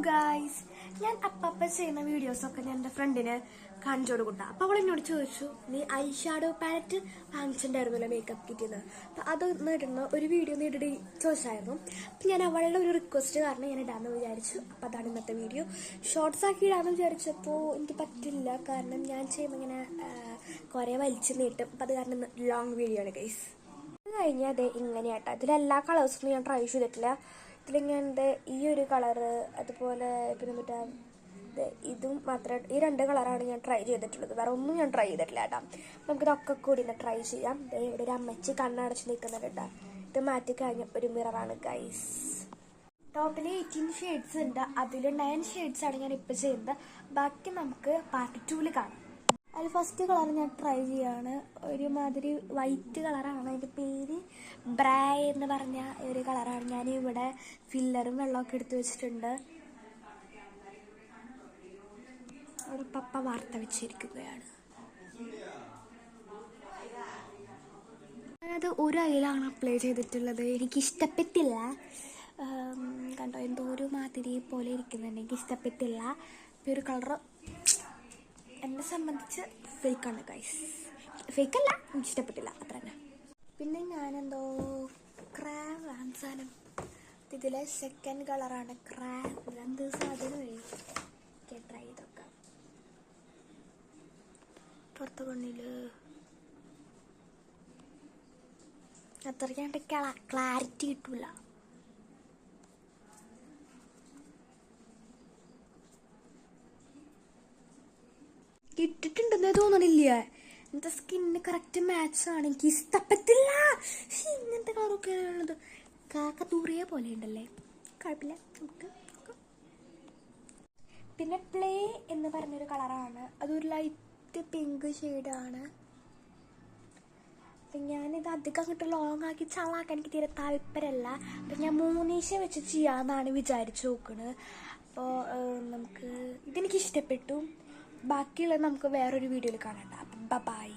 Guys, ഞാൻ അപ്പപ്പ ചെയ്യുന്ന വീഡിയോസൊക്കെ ഞാൻ എൻ്റെ ഫ്രണ്ടിന് കാണിച്ചു കൊടുക്കും. അപ്പോൾ അവൾ എന്നോട് ചോദിച്ചു, നീ ഐ ഷാഡോ പാലറ്റ് വാങ്ങിച്ചിട്ടുണ്ടായിരുന്നല്ലോ മേക്കപ്പ് കിറ്റിന്ന്, അപ്പം അതൊന്ന് ഇടുന്ന ഒരു വീഡിയോ നീ ഇടി ചോദിച്ചായിരുന്നു. അപ്പം ഞാൻ അവളുടെ ഒരു റിക്വസ്റ്റ് കാരണം ഞാൻ ഇടാമെന്ന് വിചാരിച്ചു. അപ്പം അതാണ് ഇന്നത്തെ വീഡിയോ. ഷോർട്സ് ആക്കി ഇടാമെന്ന് വിചാരിച്ചപ്പോൾ എനിക്ക് പറ്റില്ല, കാരണം ഞാൻ ചെയ്യുമ്പോൾ ഇങ്ങനെ കുറേ വലിച്ചു നീട്ടും. അപ്പം അത് കാരണം ലോങ് വീഡിയോ ആണ് ഗൈസ്. അത് കഴിഞ്ഞാൽ അതെ ഇങ്ങനെയാട്ടോ. ഇതിലെല്ലാ കളേഴ്സൊന്നും ഞാൻ ട്രൈ ചെയ്തിട്ടില്ല. ഇതിലിങ്ങനെ ഈ ഒരു കളറ്, അതുപോലെ പിന്നെ മറ്റേ ഇതും മാത്രം, ഈ രണ്ട് കളറാണ് ഞാൻ ട്രൈ ചെയ്തിട്ടുള്ളത്. വേറെ ഒന്നും ഞാൻ ട്രൈ ചെയ്തിട്ടില്ല കേട്ടോ. നമുക്കിതൊക്കെ കൂടി ഒന്ന് ട്രൈ ചെയ്യാം. ഇവിടെ ഒരു അമ്മച്ചി കണ്ണടച്ച് നിൽക്കുന്നുണ്ട് കേട്ടോ. ഇത് മാറ്റി കഴിഞ്ഞ ഒരു മിററാണ് ഗൈസ്. ടോട്ടലി 18 ഷെയ്ഡ്സ് ഉണ്ട്. അതിൽ 9 ഷെയ്ഡ്സ് ആണ് ഞാൻ ഇപ്പോൾ ചെയ്യുന്നത്. ബാക്കി നമുക്ക് പാർട്ട് 2 കാണാം. അതിൽ ഫസ്റ്റ് കളർ ഞാൻ ട്രൈ ചെയ്യാണ്. ഒരുമാതിരി വൈറ്റ് കളറാണ്. അതിൻ്റെ പേര് ബ്രായ് എന്ന് പറഞ്ഞ ഒരു കളറാണ്. ഞാൻ ഇവിടെ ഫില്ലറും വെള്ളമൊക്കെ എടുത്ത് വെച്ചിട്ടുണ്ട്. ഒരു പപ്പ വാർത്ത വെച്ചിരിക്കുകയാണ്. ഞാനത് ഒരു അയിലാണ് അപ്ലൈ ചെയ്തിട്ടുള്ളത്. എനിക്കിഷ്ടപ്പെട്ടില്ല. കണ്ടോ, എന്തോ ഒരു മാതിരി പോലെ ഇരിക്കുന്നുണ്ട്. എനിക്കിഷ്ടപ്പെട്ടില്ല. ഈ ഒരു കളറ് എന്നെ സംബന്ധിച്ച് ഫേക്കാണ് ഗൈസ്. ഫേക്കല്ല, എനിക്കിഷ്ടപ്പെട്ടില്ല, അത്ര തന്നെ. പിന്നെ ഞാനെന്തോ ക്രാബ് സാധനം, ഇതിലെ സെക്കൻഡ് കളറാണ് ക്രാബ്. എന്ത് സാധനം ട്രൈ ചെയ്തൊക്കെ പുറത്ത് കൊണ്ടില് അത്രയ്ക്ക് ക്ലാരിറ്റി കിട്ടൂല. ഇട്ടിട്ടുണ്ടെന്നേ തോന്നണില്ല. എന്റെ സ്കിന്നിന് കറക്റ്റ് മാച്ച് ആണ്. എനിക്ക് ഇഷ്ടപ്പെട്ടില്ല. ഇങ്ങനത്തെ കളറൊക്കെ ഉള്ളത് കാക്ക തൂറിയ പോലെ ഉണ്ടല്ലേ. കുഴപ്പമില്ല, നമുക്ക്. പിന്നെ പ്ലേ എന്ന് പറഞ്ഞൊരു കളറാണ്. അതൊരു ലൈറ്റ് പിങ്ക് ഷെയ്ഡാണ്. അപ്പം ഞാനിത് അധികം അങ്ങോട്ട് ലോങ് ആക്കി ചളാക്കാൻ എനിക്ക് തീരെ താല്പര്യമല്ല. അപ്പം ഞാൻ 3 വെച്ച് ചെയ്യാമെന്നാണ് വിചാരിച്ചു നോക്കുന്നത്. അപ്പോൾ നമുക്ക് ഇതെനിക്ക് ഇഷ്ടപ്പെട്ടു. ബാക്കിയുള്ളത് നമുക്ക് വേറൊരു വീഡിയോയിൽ കാണാം. അപ്പം ബൈ.